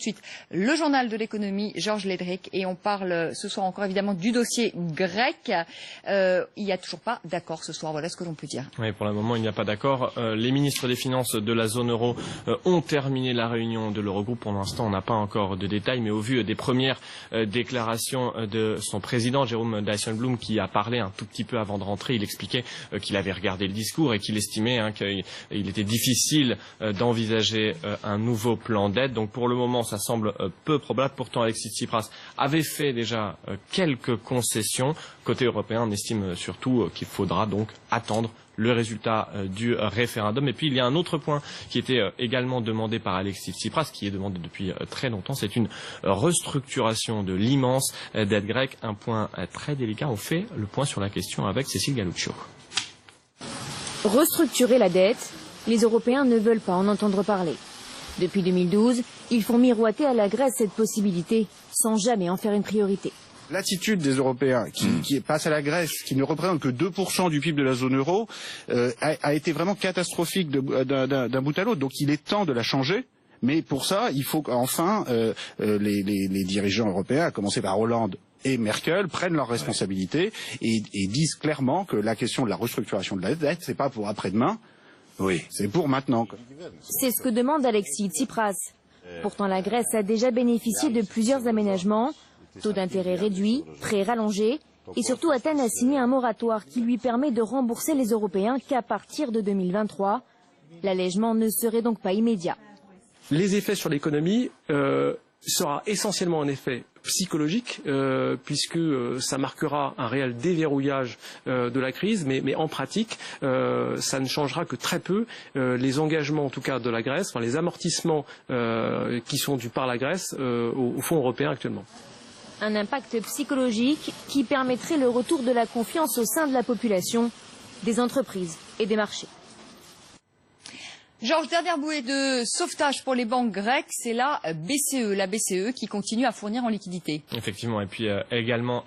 de suite le journal de l'économie, Georges Ledric, et on parle ce soir encore évidemment du dossier grec. Il n'y a toujours pas d'accord ce soir, voilà ce que l'on peut dire. Oui, pour le moment il n'y a pas d'accord. Les ministres des Finances de la zone euro ont terminé la réunion de l'Eurogroupe. Pour l'instant on n'a pas encore de détails, mais au vu des premières déclarations de son président, Jérôme Dijsselbloem, qui a parlé un tout petit peu avant de rentrer, il expliquait qu'il avait regardé le discours et qu'il estimait qu'il était difficile d'envisager un nouveau plan d'aide. Donc pour le moment ça semble peu probable. Pourtant Alexis Tsipras avait fait déjà quelques concessions. Côté européen, on estime surtout qu'il faudra donc attendre le résultat du référendum. Et puis il y a un autre point qui était également demandé par Alexis Tsipras, qui est demandé depuis très longtemps, c'est une restructuration de l'immense dette grecque, un point très délicat. On fait le point sur la question avec Cécile Galluccio. Restructurer la dette, les Européens ne veulent pas en entendre parler. Depuis 2012, ils font miroiter à la Grèce cette possibilité, sans jamais en faire une priorité. L'attitude des Européens qui passe à la Grèce, qui ne représente que 2% du PIB de la zone euro, a été vraiment catastrophique d'un bout à l'autre. Donc il est temps de la changer. Mais pour ça, il faut qu'enfin les dirigeants européens, à commencer par Hollande et Merkel, prennent leurs responsabilités et disent clairement que la question de la restructuration de la dette, c'est pas pour après-demain. Oui, c'est pour maintenant. C'est ce que demande Alexis Tsipras. Pourtant, la Grèce a déjà bénéficié de plusieurs aménagements. Taux d'intérêt réduit, prêts rallongés, et surtout Athènes a signé un moratoire qui lui permet de rembourser les Européens qu'à partir de 2023. L'allègement ne serait donc pas immédiat. Les effets sur l'économie sera essentiellement un effet psychologique, puisque ça marquera un réel déverrouillage de la crise, mais en pratique, ça ne changera que très peu les engagements, en tout cas de la Grèce, enfin les amortissements qui sont dus par la Grèce au Fonds européen actuellement. Un impact psychologique qui permettrait le retour de la confiance au sein de la population, des entreprises et des marchés. Georges, dernière bouée de sauvetage pour les banques grecques, c'est la BCE qui continue à fournir en liquidité. Effectivement, et puis également